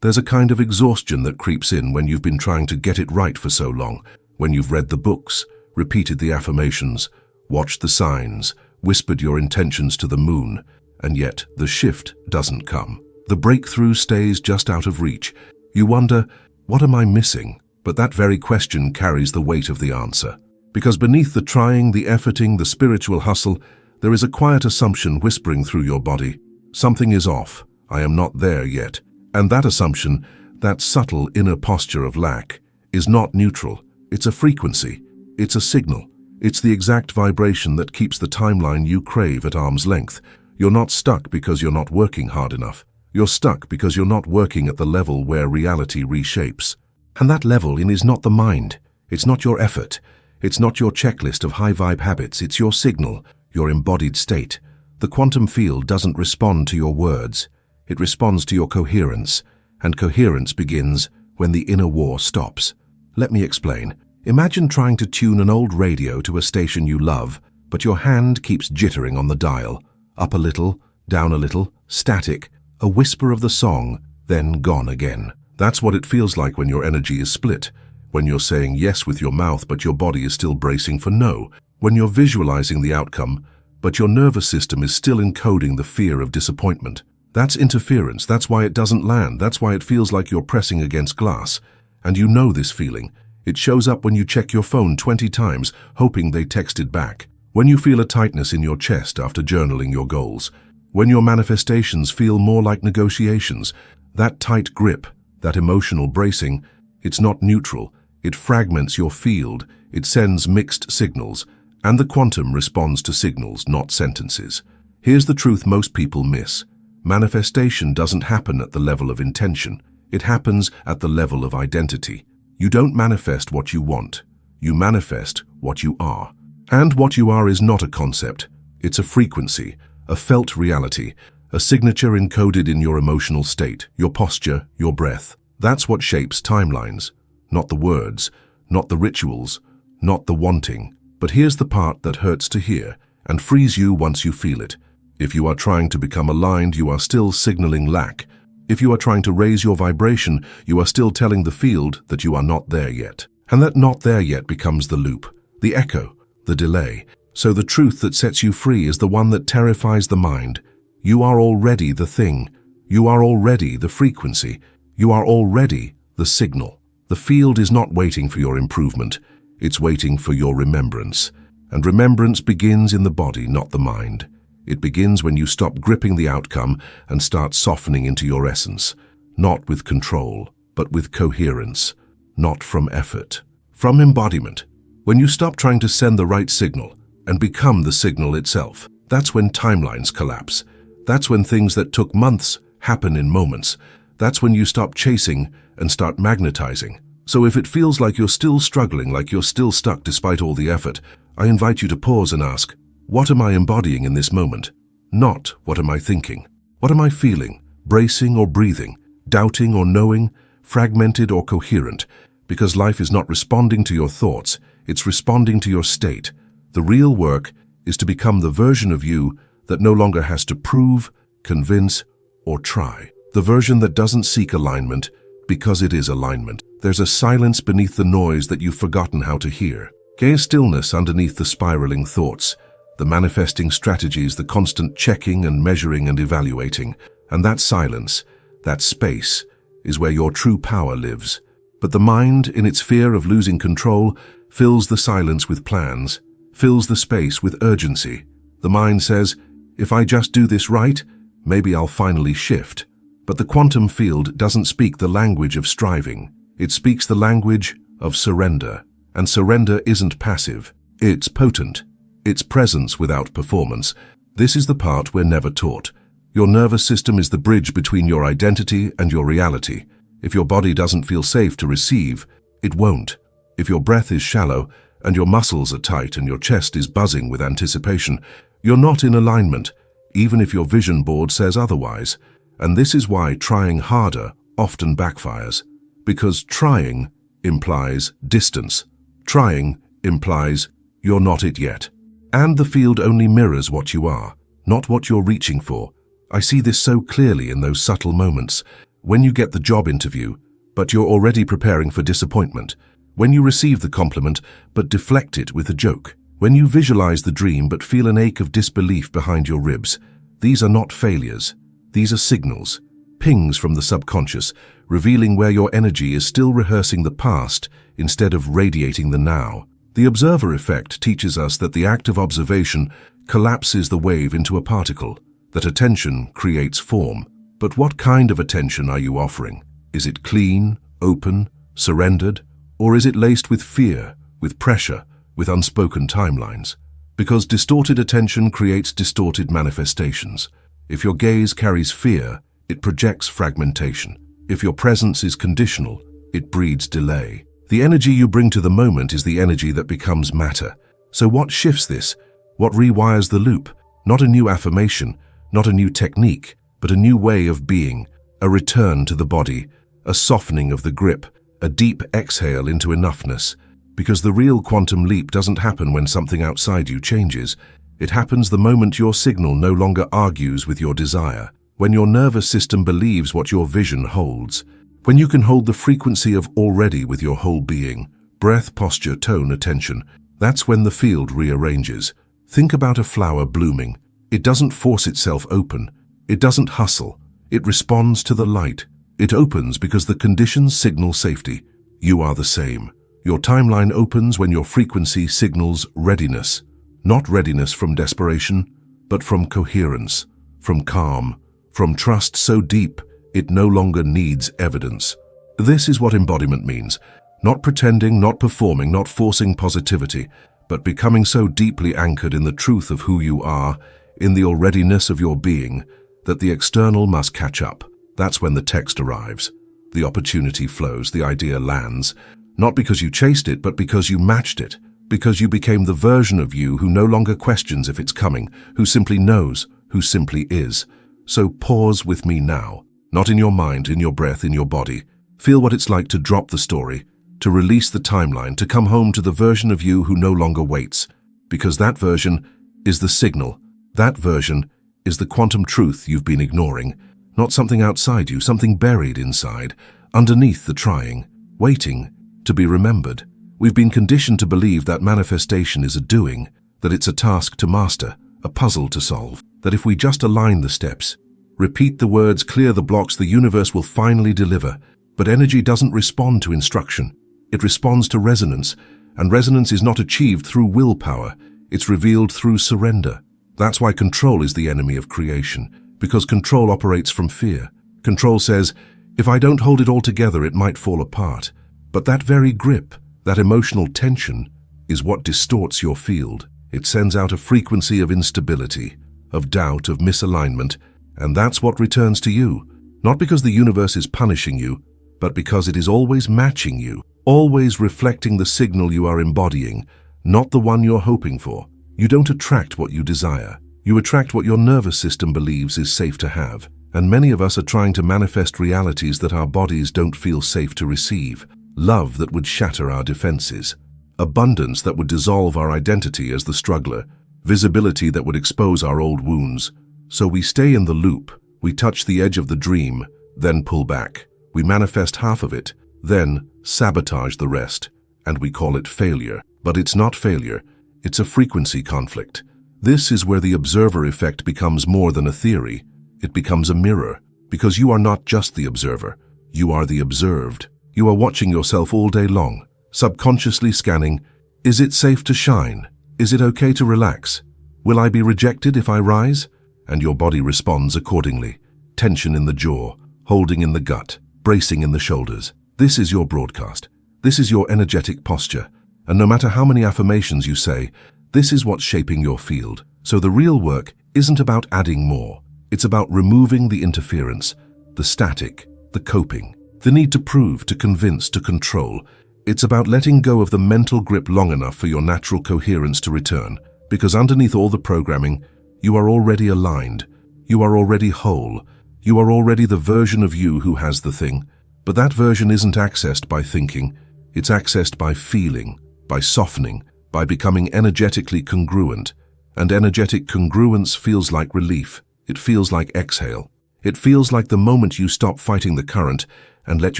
There's a kind of exhaustion that creeps in when you've been trying to get it right for so long, when you've read the books, repeated the affirmations, watched the signs, whispered your intentions to the moon, and yet the shift doesn't come. The breakthrough stays just out of reach. You wonder, what am I missing? But that very question carries the weight of the answer. Because beneath the trying, the efforting, the spiritual hustle, there is a quiet assumption whispering through your body. Something is off. I am not there yet. And that assumption, that subtle inner posture of lack, is not neutral. It's a frequency. It's a signal. It's the exact vibration that keeps the timeline you crave at arm's length. You're not stuck because you're not working hard enough. You're stuck because you're not working at the level where reality reshapes. And that level is not the mind. It's not your effort. It's not your checklist of high-vibe habits. It's your signal, your embodied state. The quantum field doesn't respond to your words. It responds to your coherence. And coherence begins when the inner war stops. Let me explain. Imagine trying to tune an old radio to a station you love, but your hand keeps jittering on the dial. Up a little, down a little, static, a whisper of the song, then gone again. That's what it feels like when your energy is split, when you're saying yes with your mouth but your body is still bracing for no, when you're visualizing the outcome but your nervous system is still encoding the fear of disappointment. That's interference. That's why it doesn't land. That's why it feels like you're pressing against glass. And you know this feeling. It shows up when you check your phone 20 times, hoping they texted back. When you feel a tightness in your chest after journaling your goals. When your manifestations feel more like negotiations. That tight grip, that emotional bracing, it's not neutral. It fragments your field. It sends mixed signals. And the quantum responds to signals, not sentences. Here's the truth most people miss. Manifestation doesn't happen at the level of intention. It happens at the level of identity. You don't manifest what you want. You manifest what you are. And what you are is not a concept. It's a frequency, a felt reality, a signature encoded in your emotional state, your posture, your breath. That's what shapes timelines. Not the words, not the rituals, not the wanting. But here's the part that hurts to hear and frees you once you feel it. If you are trying to become aligned, you are still signaling lack. If you are trying to raise your vibration, you are still telling the field that you are not there yet. And that not there yet becomes the loop, the echo, the delay. So the truth that sets you free is the one that terrifies the mind. You are already the thing. You are already the frequency. You are already the signal. The field is not waiting for your improvement. It's waiting for your remembrance. And remembrance begins in the body, not the mind. It begins when you stop gripping the outcome and start softening into your essence, not with control, but with coherence, not from effort, from embodiment. When you stop trying to send the right signal and become the signal itself, that's when timelines collapse. That's when things that took months happen in moments. That's when you stop chasing and start magnetizing. So if it feels like you're still struggling, like you're still stuck despite all the effort, I invite you to pause and ask, what am I embodying in this moment? Not what am I thinking? What am I feeling? Bracing or breathing? Doubting or knowing? Fragmented or coherent? Because life is not responding to your thoughts, it's responding to your state. The real work is to become the version of you that no longer has to prove, convince, or try. The version that doesn't seek alignment because it is alignment. There's a silence beneath the noise that you've forgotten how to hear. Gaze stillness underneath the spiraling thoughts, the manifesting strategies, the constant checking and measuring and evaluating. And that silence, that space, is where your true power lives. But the mind, in its fear of losing control, fills the silence with plans, fills the space with urgency. The mind says, if I just do this right, maybe I'll finally shift. But the quantum field doesn't speak the language of striving. It speaks the language of surrender. And surrender isn't passive. It's potent. It's presence without performance. This is the part we're never taught. Your nervous system is the bridge between your identity and your reality. If your body doesn't feel safe to receive, it won't. If your breath is shallow and your muscles are tight and your chest is buzzing with anticipation, you're not in alignment, even if your vision board says otherwise. And this is why trying harder often backfires. Because trying implies distance. Trying implies you're not it yet. And the field only mirrors what you are, not what you're reaching for. I see this so clearly in those subtle moments When you get the job interview, but you're already preparing for disappointment. When you receive the compliment, but deflect it with a joke. When you visualize the dream, but feel an ache of disbelief behind your ribs. These are not failures. These are signals, pings from the subconscious, revealing where your energy is still rehearsing the past instead of radiating the now. The observer effect teaches us that the act of observation collapses the wave into a particle, that attention creates form. But what kind of attention are you offering? Is it clean, open, surrendered, or is it laced with fear, with pressure, with unspoken timelines? Because distorted attention creates distorted manifestations. If your gaze carries fear, it projects fragmentation. If your presence is conditional, it breeds delay. The energy you bring to the moment is the energy that becomes matter. So what shifts this? What rewires the loop? Not a new affirmation, not a new technique, but a new way of being, a return to the body, a softening of the grip, a deep exhale into enoughness. Because the real quantum leap doesn't happen when something outside you changes. It happens the moment your signal no longer argues with your desire, when your nervous system believes what your vision holds, when you can hold the frequency of already with your whole being, breath, posture, tone, attention. That's when the field rearranges. Think about a flower blooming. It doesn't force itself open. It doesn't hustle. It responds to the light. It opens because the conditions signal safety. You are the same. Your timeline opens when your frequency signals readiness. Not readiness from desperation, but from coherence, from calm, from trust so deep it no longer needs evidence. This is what embodiment means. Not pretending, not performing, not forcing positivity, but becoming so deeply anchored in the truth of who you are, in the alreadiness of your being, that the external must catch up. That's when the text arrives. The opportunity flows, the idea lands, not because you chased it, but because you matched it, because you became the version of you who no longer questions if it's coming, who simply knows, who simply is. So pause with me now, not in your mind, in your breath, in your body. Feel what it's like to drop the story, to release the timeline, to come home to the version of you who no longer waits, because that version is the signal. That version is the quantum truth you've been ignoring, not something outside you, something buried inside, underneath the trying, waiting to be remembered. We've been conditioned to believe that manifestation is a doing, that it's a task to master, a puzzle to solve, that if we just align the steps, repeat the words, clear the blocks, the universe will finally deliver. But energy doesn't respond to instruction. It responds to resonance, and resonance is not achieved through willpower. It's revealed through surrender. That's why control is the enemy of creation, because control operates from fear. Control says, if I don't hold it all together, it might fall apart. But that very grip, that emotional tension, is what distorts your field. It sends out a frequency of instability, of doubt, of misalignment, and that's what returns to you. Not because the universe is punishing you, but because it is always matching you, always reflecting the signal you are embodying, not the one you're hoping for. You don't attract what you desire. You attract what your nervous system believes is safe to have. And many of us are trying to manifest realities that our bodies don't feel safe to receive. Love that would shatter our defenses. Abundance that would dissolve our identity as the struggler. Visibility that would expose our old wounds. So we stay in the loop. We touch the edge of the dream, then pull back. We manifest half of it, then sabotage the rest, and we call it failure. But it's not failure, it's a frequency conflict. This is where the observer effect becomes more than a theory. It becomes a mirror, because you are not just the observer, you are the observed. You are watching yourself all day long, subconsciously scanning, is it safe to shine? Is it okay to relax? Will I be rejected if I rise? And your body responds accordingly. Tension in the jaw, holding in the gut, bracing in the shoulders. This is your broadcast. This is your energetic posture. And no matter how many affirmations you say, this is what's shaping your field. So the real work isn't about adding more. It's about removing the interference, the static, the coping, the need to prove, to convince, to control. It's about letting go of the mental grip long enough for your natural coherence to return. Because underneath all the programming, you are already aligned. You are already whole. You are already the version of you who has the thing. But that version isn't accessed by thinking. It's accessed by feeling, by softening, by becoming energetically congruent. And energetic congruence feels like relief. It feels like exhale. It feels like the moment you stop fighting the current and let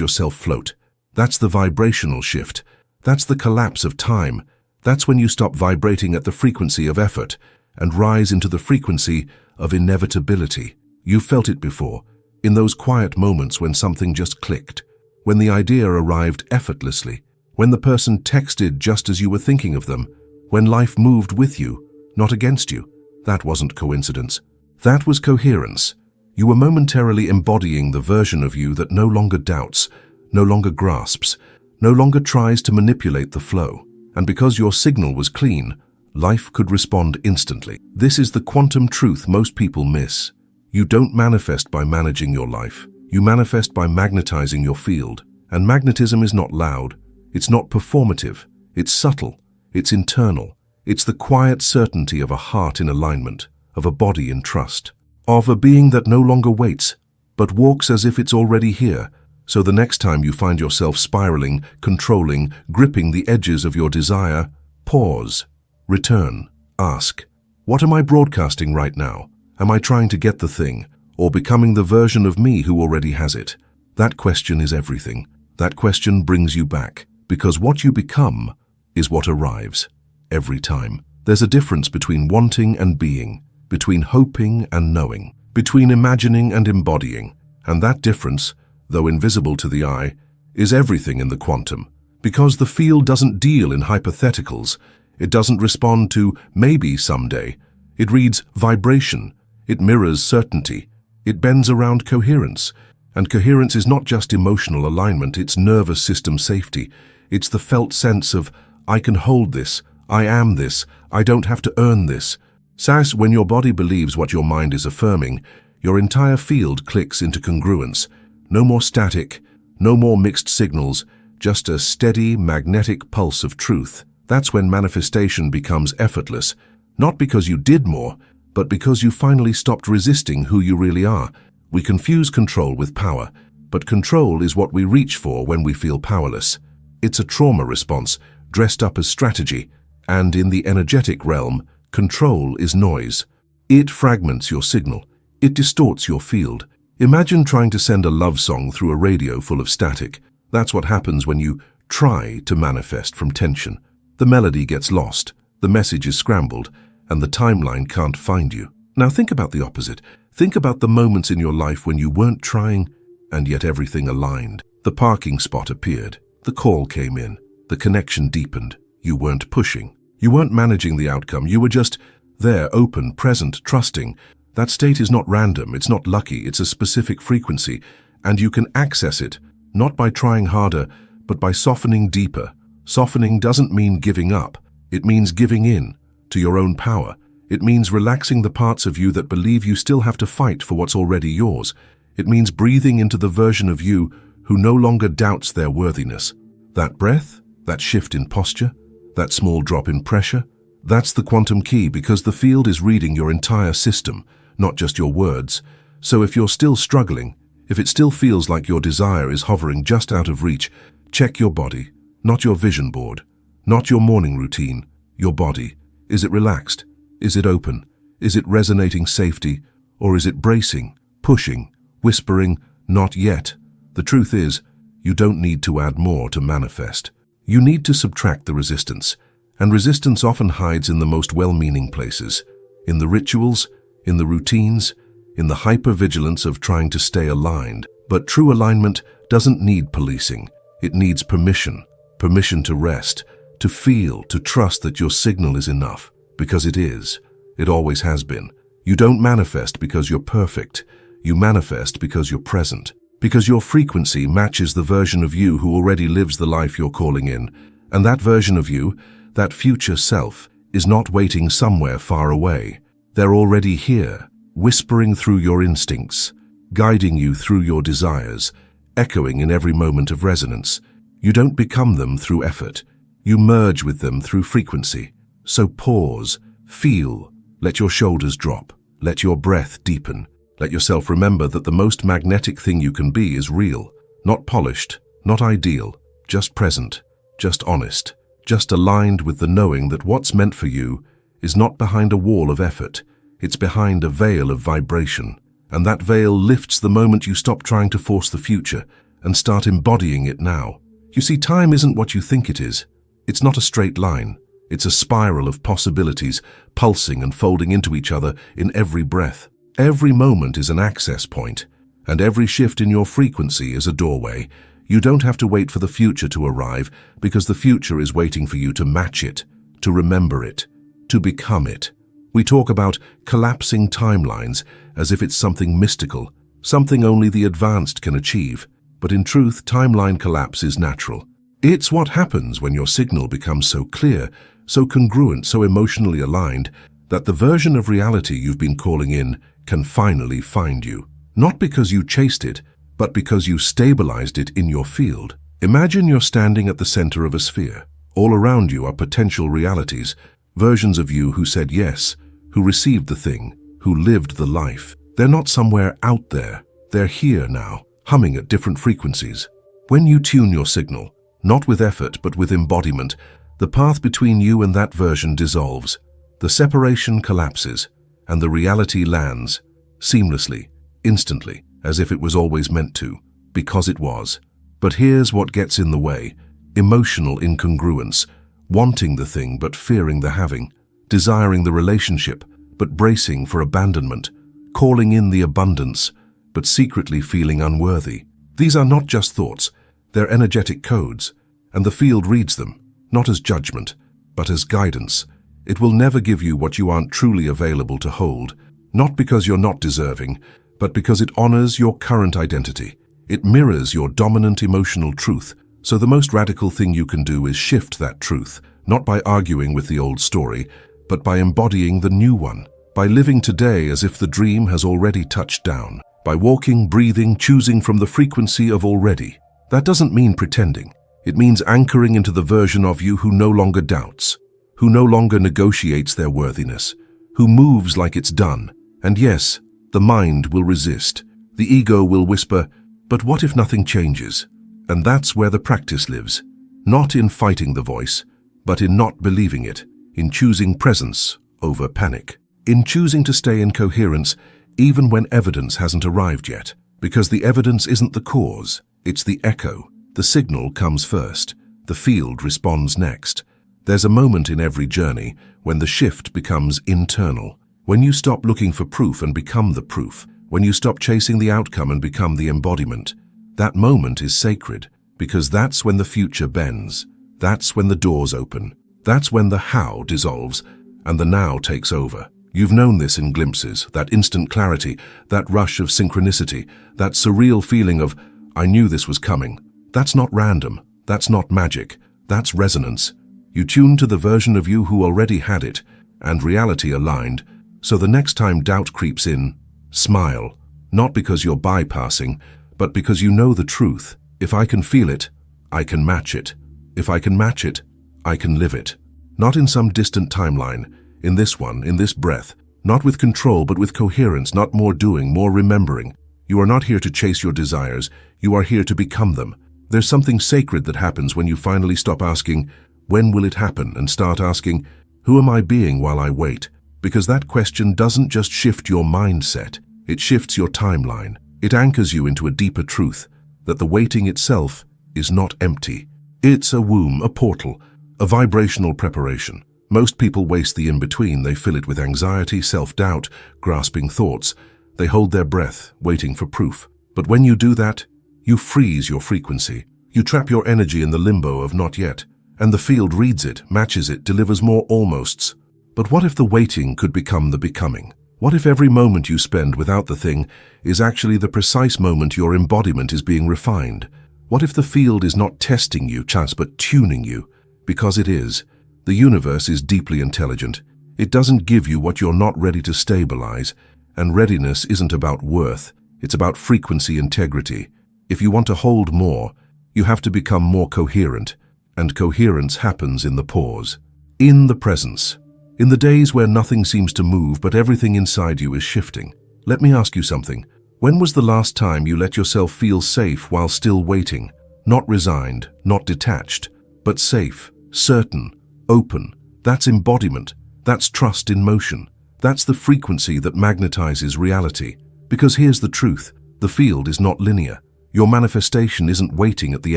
yourself float. That's the vibrational shift. That's the collapse of time. That's when you stop vibrating at the frequency of effort and rise into the frequency of inevitability. You've felt it before, in those quiet moments when something just clicked, when the idea arrived effortlessly, when the person texted just as you were thinking of them, when life moved with you, not against you. That wasn't coincidence. That was coherence. You were momentarily embodying the version of you that no longer doubts, no longer grasps, no longer tries to manipulate the flow. And because your signal was clean, life could respond instantly. This is the quantum truth most people miss. You don't manifest by managing your life. You manifest by magnetizing your field. And magnetism is not loud. It's not performative. It's subtle. It's internal. It's the quiet certainty of a heart in alignment, of a body in trust, of a being that no longer waits, but walks as if it's already here. So the next time you find yourself spiraling, controlling, gripping the edges of your desire, pause, return, ask, what am I broadcasting right now? Am I trying to get the thing, or becoming the version of me who already has it? That question is everything. That question brings you back, because what you become is what arrives, every time. There's a difference between wanting and being, between hoping and knowing, between imagining and embodying, and that difference, though invisible to the eye, is everything in the quantum. Because the field doesn't deal in hypotheticals, it doesn't respond to maybe someday. It reads vibration, it mirrors certainty, it bends around coherence. And coherence is not just emotional alignment, it's nervous system safety. It's the felt sense of, I can hold this, I am this, I don't have to earn this. SAS, when your body believes what your mind is affirming, your entire field clicks into congruence. No more static, no more mixed signals, just a steady, magnetic pulse of truth. That's when manifestation becomes effortless, not because you did more, but because you finally stopped resisting who you really are. We confuse control with power, but control is what we reach for when we feel powerless. It's a trauma response, dressed up as strategy, and in the energetic realm, control is noise. It fragments your signal. It distorts your field. Imagine trying to send a love song through a radio full of static. That's what happens when you try to manifest from tension. The melody gets lost, the message is scrambled, and the timeline can't find you. Now think about the opposite. Think about the moments in your life when you weren't trying, and yet everything aligned. The parking spot appeared. The call came in. The connection deepened. You weren't pushing. You weren't managing the outcome. You were just there, open, present, trusting. That state is not random. It's not lucky. It's a specific frequency, and you can access it, not by trying harder, but by softening deeper. Softening doesn't mean giving up. It means giving in to your own power. It means relaxing the parts of you that believe you still have to fight for what's already yours. It means breathing into the version of you who no longer doubts their worthiness. That breath, that shift in posture, that small drop in pressure, that's the quantum key, because the field is reading your entire system, not just your words. So if you're still struggling, if it still feels like your desire is hovering just out of reach, check your body, not your vision board, not your morning routine, your body. Is it relaxed? Is it open? Is it resonating safety? Or is it bracing, pushing, whispering, not yet? The truth is, you don't need to add more to manifest. You need to subtract the resistance, and resistance often hides in the most well-meaning places, in the rituals, in the routines, in the hypervigilance of trying to stay aligned. But true alignment doesn't need policing. It needs permission, permission to rest, to feel, to trust that your signal is enough, because it is. It always has been. You don't manifest because you're perfect. You manifest because you're present, because your frequency matches the version of you who already lives the life you're calling in. And that version of you, that future self, is not waiting somewhere far away. They're already here, whispering through your instincts, guiding you through your desires, echoing in every moment of resonance. You don't become them through effort. You merge with them through frequency. So pause, feel, let your shoulders drop, let your breath deepen. Let yourself remember that the most magnetic thing you can be is real, not polished, not ideal, just present, just honest, just aligned with the knowing that what's meant for you is not behind a wall of effort, it's behind a veil of vibration. And that veil lifts the moment you stop trying to force the future and start embodying it now. You see, time isn't what you think it is. It's not a straight line. It's a spiral of possibilities, pulsing and folding into each other in every breath. Every moment is an access point, and every shift in your frequency is a doorway. You don't have to wait for the future to arrive, because the future is waiting for you to match it, to remember it, to become it. We talk about collapsing timelines as if it's something mystical, something only the advanced can achieve. But in truth, timeline collapse is natural. It's what happens when your signal becomes so clear, so congruent, so emotionally aligned, that the version of reality you've been calling in can finally find you. Not because you chased it, but because you stabilized it in your field. Imagine you're standing at the center of a sphere. All around you are potential realities, versions of you who said yes, who received the thing, who lived the life. They're not somewhere out there. They're here now, humming at different frequencies. When you tune your signal, not with effort but with embodiment, the path between you and that version dissolves. The separation collapses, and the reality lands, seamlessly, instantly, as if it was always meant to, because it was. But here's what gets in the way: emotional incongruence, wanting the thing but fearing the having, desiring the relationship but bracing for abandonment, calling in the abundance but secretly feeling unworthy. These are not just thoughts, they're energetic codes, and the field reads them, not as judgment, but as guidance. It will never give you what you aren't truly available to hold, not because you're not deserving, but because it honors your current identity. It mirrors your dominant emotional truth. So the most radical thing you can do is shift that truth, not by arguing with the old story, but by embodying the new one, by living today as if the dream has already touched down, by walking, breathing, choosing from the frequency of already. That doesn't mean pretending. It means anchoring into the version of you who no longer doubts, who no longer negotiates their worthiness, who moves like it's done. And yes, the mind will resist. The ego will whisper, "But what if nothing changes?" And that's where the practice lives. Not in fighting the voice, but in not believing it, in choosing presence over panic, in choosing to stay in coherence even when evidence hasn't arrived yet. Because the evidence isn't the cause, it's the echo. The signal comes first, the field responds next. There's a moment in every journey when the shift becomes internal, when you stop looking for proof and become the proof, when you stop chasing the outcome and become the embodiment. That moment is sacred, because that's when the future bends. That's when the doors open. That's when the how dissolves and the now takes over. You've known this in glimpses, that instant clarity, that rush of synchronicity, that surreal feeling of, "I knew this was coming." That's not random. That's not magic. That's resonance. You tune to the version of you who already had it, and reality aligned, so the next time doubt creeps in, smile, not because you're bypassing, but because you know the truth. If I can feel it, I can match it. If I can match it, I can live it. Not in some distant timeline, in this one, in this breath, not with control but with coherence, not more doing, more remembering. You are not here to chase your desires, you are here to become them. There's something sacred that happens when you finally stop asking, "When will it happen?" and start asking, "Who am I being while I wait?" Because that question doesn't just shift your mindset, it shifts your timeline. It anchors you into a deeper truth, that the waiting itself is not empty. It's a womb, a portal, a vibrational preparation. Most people waste the in-between. They fill it with anxiety, self-doubt, grasping thoughts. They hold their breath, waiting for proof. But when you do that, you freeze your frequency. You trap your energy in the limbo of not yet. And the field reads it, matches it, delivers more almosts. But what if the waiting could become the becoming? What if every moment you spend without the thing is actually the precise moment your embodiment is being refined? What if the field is not testing you, chance, but tuning you? Because it is. The universe is deeply intelligent. It doesn't give you what you're not ready to stabilize. And readiness isn't about worth. It's about frequency integrity. If you want to hold more, you have to become more coherent. And coherence happens in the pause. In the presence. In the days where nothing seems to move but everything inside you is shifting. Let me ask you something. When was the last time you let yourself feel safe while still waiting? Not resigned, not detached, but safe, certain, open. That's embodiment. That's trust in motion. That's the frequency that magnetizes reality. Because here's the truth, the field is not linear. Your manifestation isn't waiting at the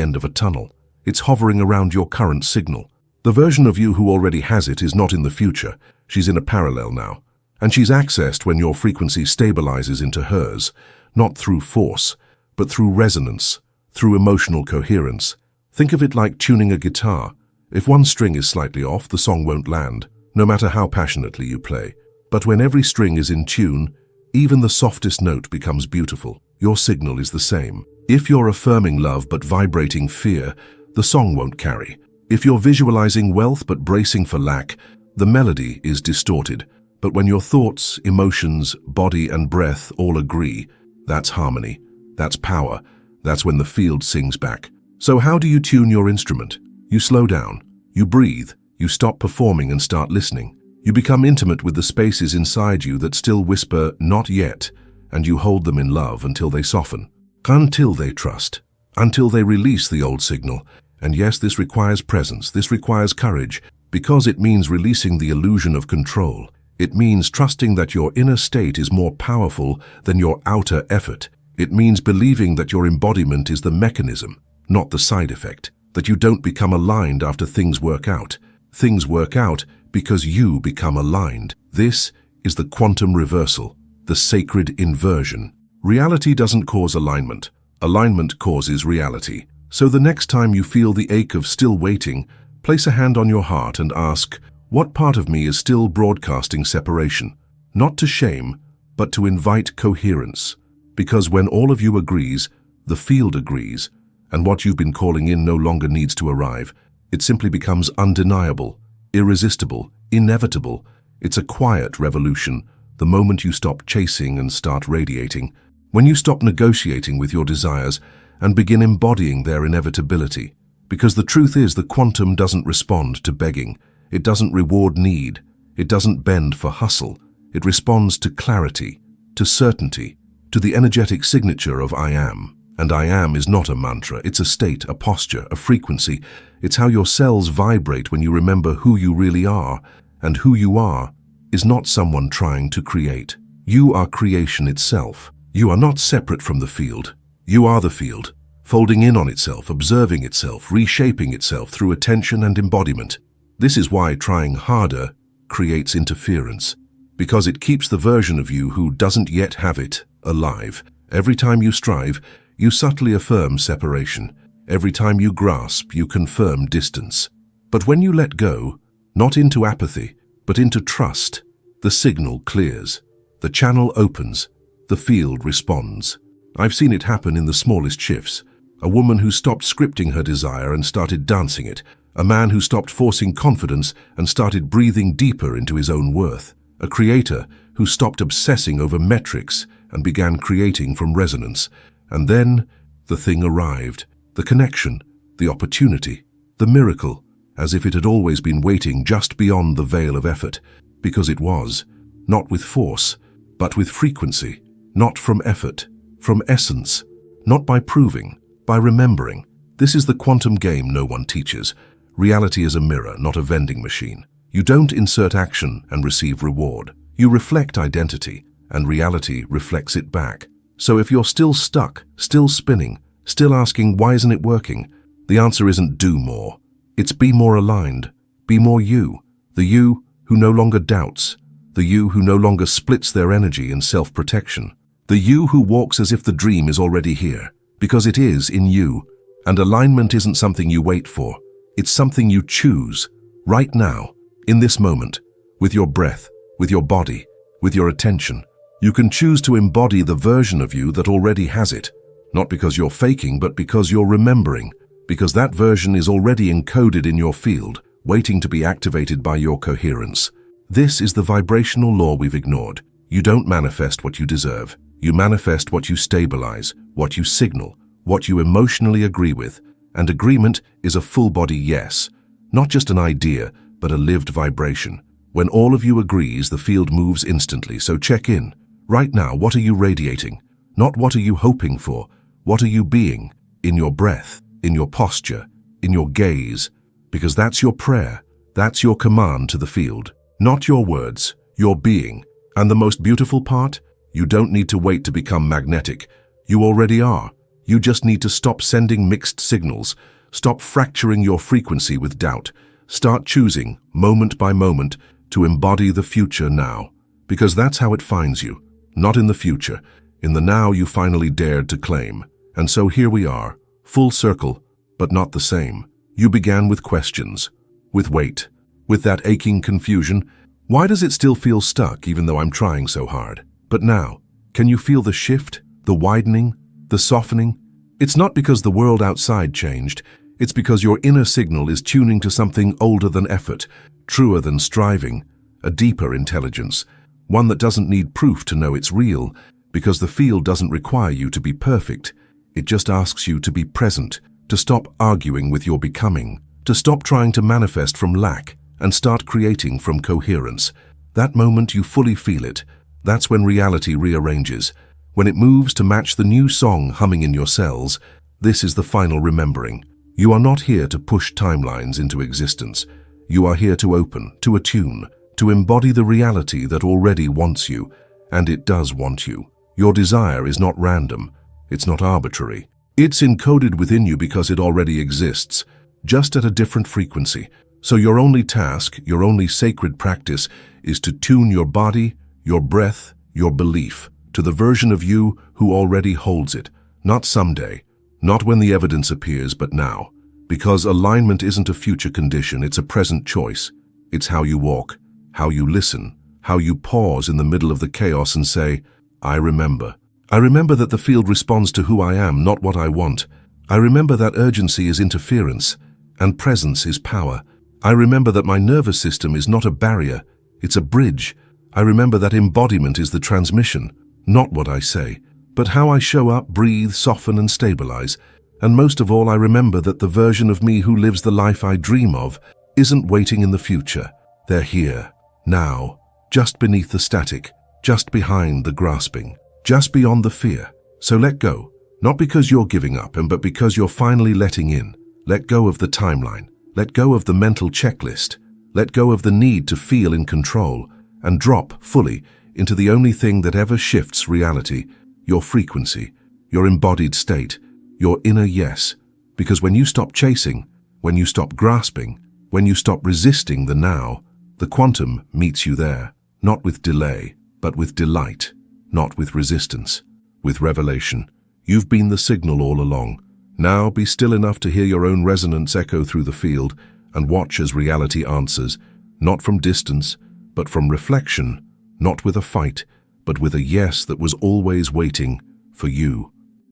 end of a tunnel. It's hovering around your current signal. The version of you who already has it is not in the future. She's in a parallel now. And she's accessed when your frequency stabilizes into hers, not through force, but through resonance, through emotional coherence. Think of it like tuning a guitar. If one string is slightly off, the song won't land, no matter how passionately you play. But when every string is in tune, even the softest note becomes beautiful. Your signal is the same. If you're affirming love but vibrating fear, the song won't carry. If you're visualizing wealth but bracing for lack, the melody is distorted. But when your thoughts, emotions, body and breath all agree, that's harmony, that's power, that's when the field sings back. So how do you tune your instrument? You slow down, you breathe, you stop performing and start listening. You become intimate with the spaces inside you that still whisper, "not yet," and you hold them in love until they soften, until they trust, until they release the old signal. And yes, this requires presence, this requires courage, because it means releasing the illusion of control. It means trusting that your inner state is more powerful than your outer effort. It means believing that your embodiment is the mechanism, not the side effect, that you don't become aligned after things work out. Things work out because you become aligned. This is the quantum reversal, the sacred inversion. Reality doesn't cause alignment. Alignment causes reality. So the next time you feel the ache of still waiting, place a hand on your heart and ask, what part of me is still broadcasting separation? Not to shame, but to invite coherence. Because when all of you agrees, the field agrees, and what you've been calling in no longer needs to arrive. It simply becomes undeniable, irresistible, inevitable. It's a quiet revolution, the moment you stop chasing and start radiating. When you stop negotiating with your desires and begin embodying their inevitability. Because the truth is, the quantum doesn't respond to begging. It doesn't reward need. It doesn't bend for hustle. It responds to clarity, to certainty, to the energetic signature of I am. And I am is not a mantra. It's a state, a posture, a frequency. It's how your cells vibrate when you remember who you really are. And who you are is not someone trying to create. You are creation itself. You are not separate from the field. You are the field, folding in on itself, observing itself, reshaping itself through attention and embodiment. This is why trying harder creates interference, because it keeps the version of you who doesn't yet have it alive. Every time you strive, you subtly affirm separation. Every time you grasp, you confirm distance. But when you let go, not into apathy, but into trust, the signal clears. The channel opens. The field responds. I've seen it happen in the smallest shifts. A woman who stopped scripting her desire and started dancing it. A man who stopped forcing confidence and started breathing deeper into his own worth. A creator who stopped obsessing over metrics and began creating from resonance. And then the thing arrived. The connection, the opportunity, the miracle, as if it had always been waiting just beyond the veil of effort. Because it was, not with force, but with frequency, not from effort, from essence, not by proving, by remembering. This is the quantum game no one teaches. Reality is a mirror, not a vending machine. You don't insert action and receive reward. You reflect identity, and reality reflects it back. So if you're still stuck, still spinning, still asking why isn't it working, the answer isn't do more. It's be more aligned, be more you, the you who no longer doubts, the you who no longer splits their energy in self-protection, the you who walks as if the dream is already here, because it is in you. And alignment isn't something you wait for. It's something you choose, right now, in this moment, with your breath, with your body, with your attention. You can choose to embody the version of you that already has it, not because you're faking, but because you're remembering, because that version is already encoded in your field, waiting to be activated by your coherence. This is the vibrational law we've ignored. You don't manifest what you deserve. You manifest what you stabilize, what you signal, what you emotionally agree with. And agreement is a full-body yes, not just an idea, but a lived vibration. When all of you agrees, the field moves instantly, so check in. Right now, what are you radiating? Not what are you hoping for? What are you being? In your breath, in your posture, in your gaze. Because that's your prayer, that's your command to the field. Not your words, your being. And the most beautiful part? You don't need to wait to become magnetic. You already are. You just need to stop sending mixed signals. Stop fracturing your frequency with doubt. Start choosing, moment by moment, to embody the future now. Because that's how it finds you. Not in the future. In the now you finally dared to claim. And so here we are, full circle, but not the same. You began with questions, with weight, with that aching confusion. Why does it still feel stuck even though I'm trying so hard? But now, can you feel the shift, the widening, the softening? It's not because the world outside changed. It's because your inner signal is tuning to something older than effort, truer than striving, a deeper intelligence, one that doesn't need proof to know it's real, because the field doesn't require you to be perfect. It just asks you to be present, to stop arguing with your becoming, to stop trying to manifest from lack and start creating from coherence. That moment you fully feel it, that's when reality rearranges. When it moves to match the new song humming in your cells, this is the final remembering. You are not here to push timelines into existence. You are here to open, to attune, to embody the reality that already wants you, and it does want you. Your desire is not random. It's not arbitrary. It's encoded within you because it already exists, just at a different frequency. So your only task, your only sacred practice, is to tune your body, your breath, your belief, to the version of you who already holds it. Not someday, not when the evidence appears, but now. Because alignment isn't a future condition, it's a present choice. It's how you walk, how you listen, how you pause in the middle of the chaos and say, I remember. I remember that the field responds to who I am, not what I want. I remember that urgency is interference, and presence is power. I remember that my nervous system is not a barrier, it's a bridge. I remember that embodiment is the transmission, not what I say, but how I show up, breathe, soften, and stabilize. And most of all, I remember that the version of me who lives the life I dream of isn't waiting in the future. They're here, now, just beneath the static, just behind the grasping, just beyond the fear. So let go, not because you're giving up, but because you're finally letting in. Let go of the timeline. Let go of the mental checklist. Let go of the need to feel in control, and drop fully into the only thing that ever shifts reality, your frequency, your embodied state, your inner yes. Because when you stop chasing, when you stop grasping, when you stop resisting the now, the quantum meets you there, not with delay, but with delight, not with resistance, with revelation. You've been the signal all along. Now be still enough to hear your own resonance echo through the field and watch as reality answers, not from distance, but from reflection, not with a fight, but with a yes that was always waiting for you.